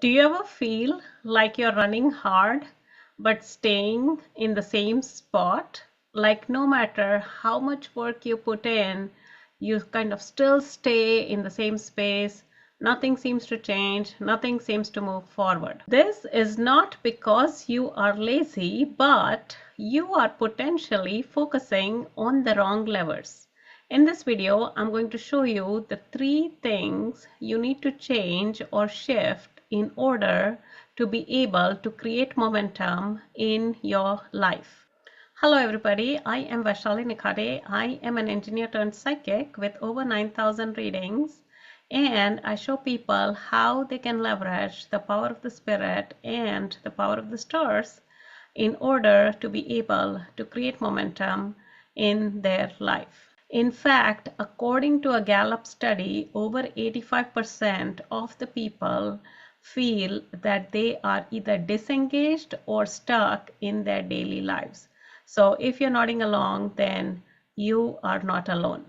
Do you ever feel like you're running hard but staying in the same spot? Like no matter how much work you put in, you kind of still stay in the same space. Nothing seems to change, nothing seems to move forward. This is not because you are lazy, but you are potentially focusing on the wrong levers. In this video, I'm going to show you the 3 things you need to change or shift in order to be able to create momentum in your life. Hello everybody, I am Vaishali Nikhade. I am an engineer turned psychic with over 9,000 readings, and I show people how they can leverage the power of the spirit and the power of the stars in order to be able to create momentum in their life. In fact, according to a Gallup study, over 85% of the people feel that they are either disengaged or stuck in their daily lives. So if you're nodding along, then you are not alone.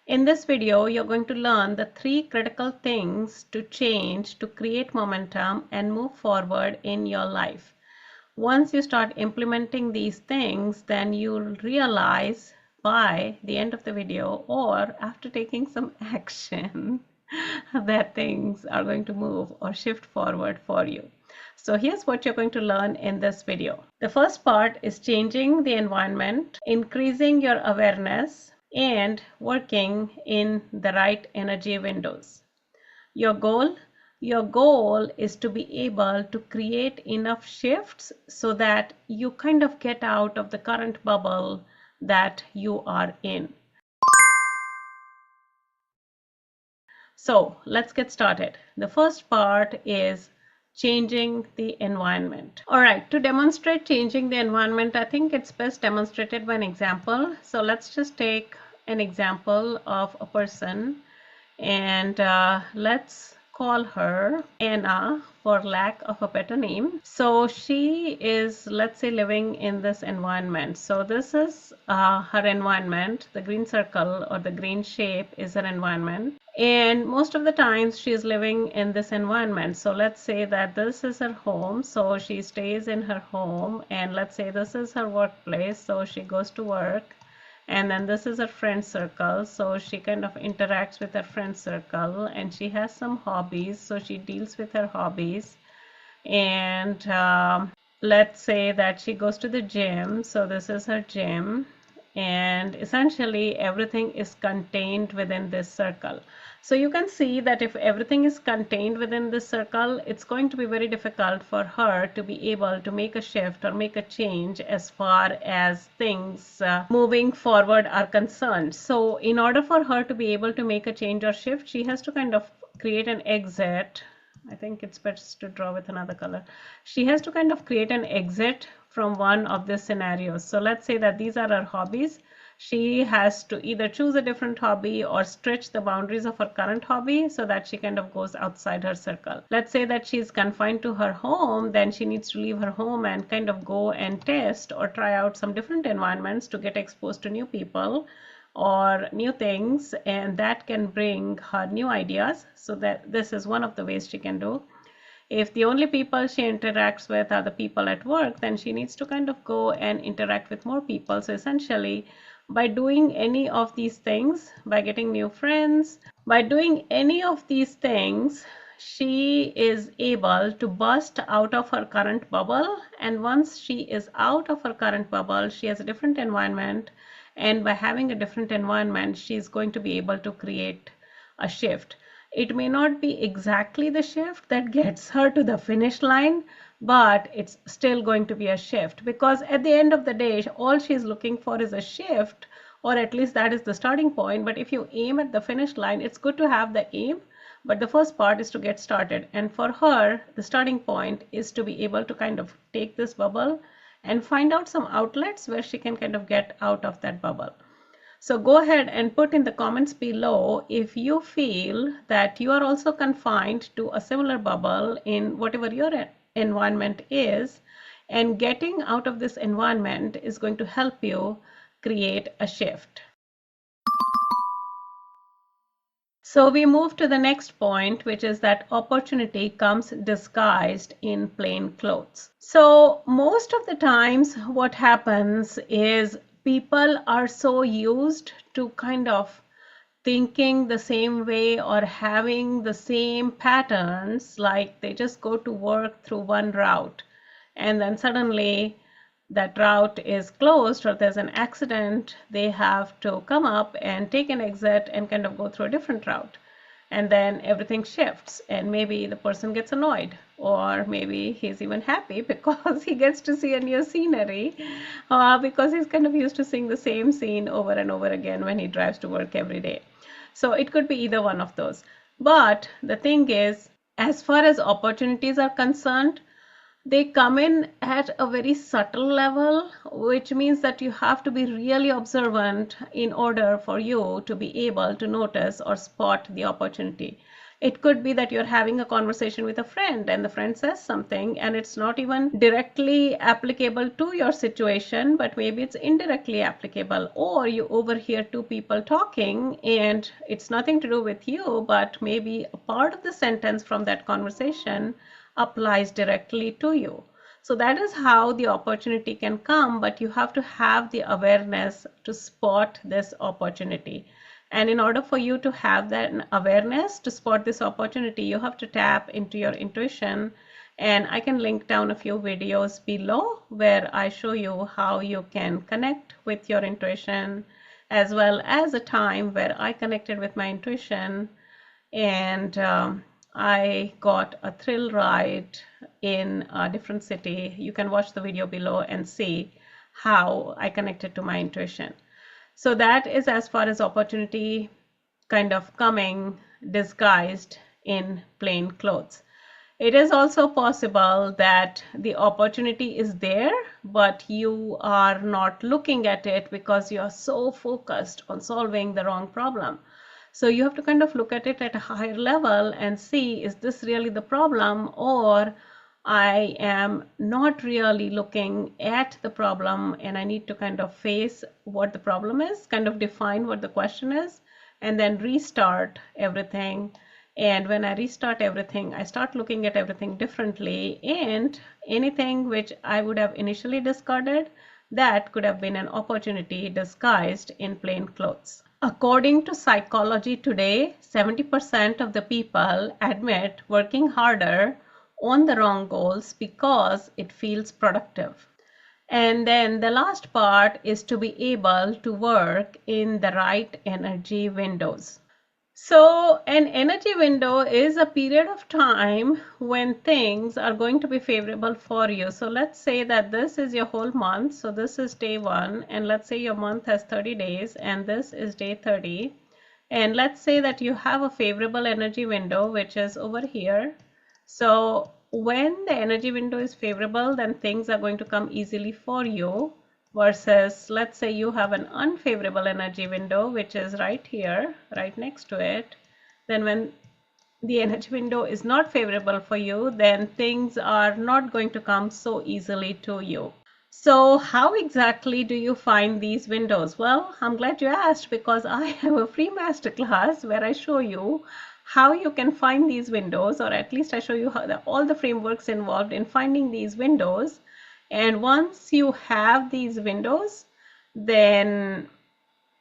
In this video, you're going to learn the 3 critical things to change to create momentum and move forward in your life. Once you start implementing these things, then you'll realize by the end of the video or after taking some action that things are going to move or shift forward for you. So here's what you're going to learn in this video. The first part is changing the environment, increasing your awareness, and working in the right energy windows. Your goal is to be able to create enough shifts so that you kind of get out of the current bubble that you are in. So let's get started. The first part is changing the environment. All right, to demonstrate changing the environment, I think it's best demonstrated by an example. So let's just take an example of a person, and let's call her Anna for lack of a better name. So she is, let's say, living in this environment. So this is her environment. The green circle or the green shape is her environment. And most of the times she is living in this environment. So let's say that this is her home. So she stays in her home. And let's say this is her workplace. So she goes to work. And then this is her friend circle, so she kind of interacts with her friend circle, and she has some hobbies, so she deals with her hobbies. And let's say that she goes to the gym, so this is her gym, and essentially everything is contained within this circle. So you can see that if everything is contained within this circle, it's going to be very difficult for her to be able to make a shift or make a change as far as things moving forward are concerned. So in order for her to be able to make a change or shift, she has to kind of create an exit. I think it's best to draw with another color. She has to kind of create an exit from one of these scenarios. So let's say that these are her hobbies. She has to either choose a different hobby or stretch the boundaries of her current hobby so that she kind of goes outside her circle. Let's say that she's confined to her home, then she needs to leave her home and kind of go and test or try out some different environments to get exposed to new people or new things, and that can bring her new ideas. So that this is one of the ways she can do. If the only people she interacts with are the people at work, then she needs to kind of go and interact with more people. So essentially, by doing any of these things, by getting new friends, by doing any of these things, she is able to burst out of her current bubble. And once she is out of her current bubble, she has a different environment. And by having a different environment, she is going to be able to create a shift. It may not be exactly the shift that gets her to the finish line, but it's still going to be a shift, because at the end of the day, all she's looking for is a shift, or at least that is the starting point. But if you aim at the finish line, it's good to have the aim, but the first part is to get started. And for her, the starting point is to be able to kind of take this bubble and find out some outlets where she can kind of get out of that bubble. So go ahead and put in the comments below if you feel that you are also confined to a similar bubble in whatever your environment is, and getting out of this environment is going to help you create a shift. So we move to the next point, which is that opportunity comes disguised in plain clothes. So most of the times what happens is people are so used to kind of thinking the same way or having the same patterns, like they just go to work through one route and then suddenly that route is closed or there's an accident, they have to come up and take an exit and kind of go through a different route. And then everything shifts, and maybe the person gets annoyed, or maybe he's even happy because he gets to see a new scenery, because he's kind of used to seeing the same scene over and over again when he drives to work every day. So it could be either one of those. But the thing is, as far as opportunities are concerned, they come in at a very subtle level, which means that you have to be really observant in order for you to be able to notice or spot the opportunity. It could be that you're having a conversation with a friend and the friend says something and it's not even directly applicable to your situation, but maybe it's indirectly applicable. Or you overhear two people talking and it's nothing to do with you, but maybe a part of the sentence from that conversation applies directly to you. So that is how the opportunity can come, but you have to have the awareness to spot this opportunity. And in order for you to have that awareness to spot this opportunity, you have to tap into your intuition. And I can link down a few videos below where I show you how you can connect with your intuition, as well as a time where I connected with my intuition and I got a thrill ride in a different city. You can watch the video below and see how I connected to my intuition. So that is as far as opportunity kind of coming disguised in plain clothes. It is also possible that the opportunity is there, but you are not looking at it because you are so focused on solving the wrong problem. So you have to kind of look at it at a higher level and see, is this really the problem, or I am not really looking at the problem and I need to kind of face what the problem is, kind of define what the question is, and then restart everything. And when I restart everything, I start looking at everything differently, and anything which I would have initially discarded, that could have been an opportunity disguised in plain clothes. According to Psychology Today, 70% of the people admit working harder on the wrong goals because it feels productive. And then the last part is to be able to work in the right energy windows. So an energy window is a period of time when things are going to be favorable for you. So let's say that this is your whole month. So this is day 1, and let's say your month has 30 days and this is day 30. And let's say that you have a favorable energy window, which is over here. So when the energy window is favorable, then things are going to come easily for you. Versus, let's say you have an unfavorable energy window, which is right here, right next to it. Then when the energy window is not favorable for you, then things are not going to come so easily to you. So how exactly do you find these windows? Well, I'm glad you asked, because I have a free masterclass where I show you how you can find these windows, or at least I show you how all the frameworks involved in finding these windows. And once you have these windows, then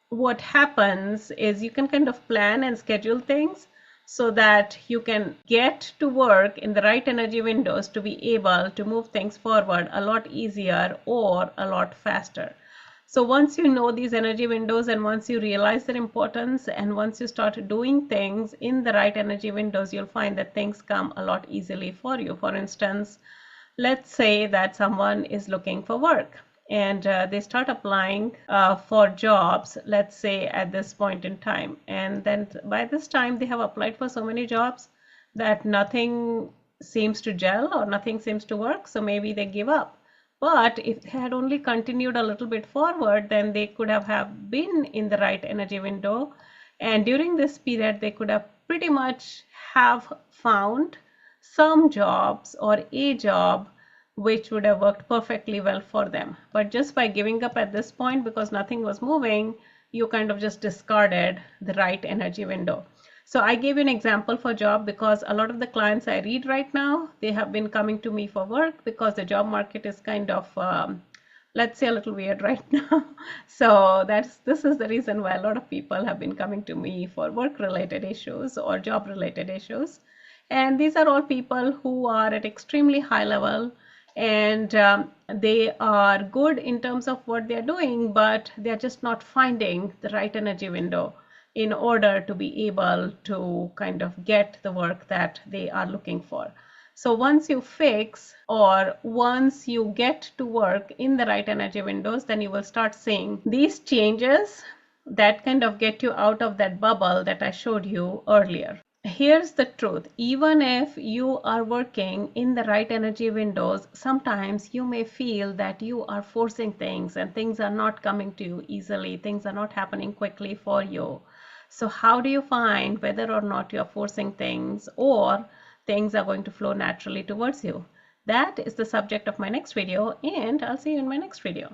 what happens is you can kind of plan and schedule things so that you can get to work in the right energy windows to be able to move things forward a lot easier or a lot faster. So once you know these energy windows, and once you realize their importance, and once you start doing things in the right energy windows, you'll find that things come a lot easily for you. For instance, let's say that someone is looking for work and they start applying for jobs, let's say at this point in time. And then by this time they have applied for so many jobs that nothing seems to gel or nothing seems to work. So maybe they give up. But if they had only continued a little bit forward, then they could have been in the right energy window. And during this period, they could have pretty much have found some jobs or a job which would have worked perfectly well for them. But just by giving up at this point because nothing was moving, you kind of just discarded the right energy window. So I gave you an example for job because a lot of the clients I read right now, they have been coming to me for work because the job market is kind of let's say a little weird right now. So this is the reason why a lot of people have been coming to me for work related issues or job related issues. And these are all people who are at extremely high level, and they are good in terms of what they're doing, but they're just not finding the right energy window in order to be able to kind of get the work that they are looking for. So once you fix, or once you get to work in the right energy windows, then you will start seeing these changes that kind of get you out of that bubble that I showed you earlier. Here's the truth. Even if you are working in the right energy windows, sometimes you may feel that you are forcing things and things are not coming to you easily. Things are not happening quickly for you. So how do you find whether or not you're forcing things or things are going to flow naturally towards you? That is the subject of my next video, and I'll see you in my next video.